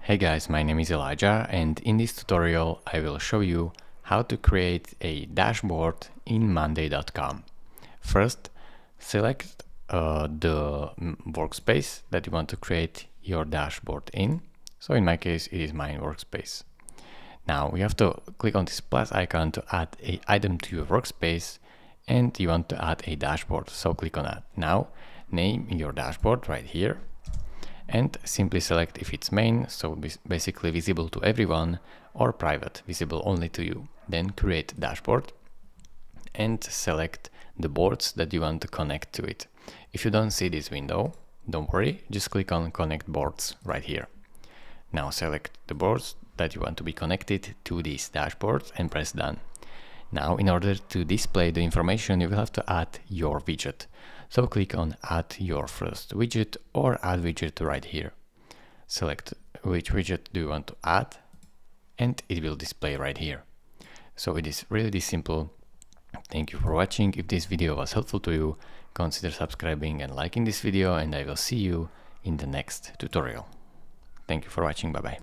Hey guys, my name is Elijah, and in this tutorial I will show you how to create a dashboard in Monday.com. First, select the workspace that you want to create your dashboard in. So in my case, it is my workspace. Now we have to click on this plus icon to add an item to your workspace, and you want to add a dashboard. So click on that. Now name your dashboard right here, and simply select if it's main, so basically visible to everyone, or private, visible only to you. Then create dashboard and select the boards that you want to connect to it. If you don't see this window, don't worry, just click on connect boards right here. Now select the boards that you want to be connected to this dashboard and press done. Now in order to display the information, you will have to add your widget. So click on add your first widget or add widget right here. Select which widget do you want to add, and it will display right here. So it is really this simple. Thank you for watching. If this video was helpful to you, consider subscribing and liking this video, and I will see you in the next tutorial. Thank you for watching. Bye bye.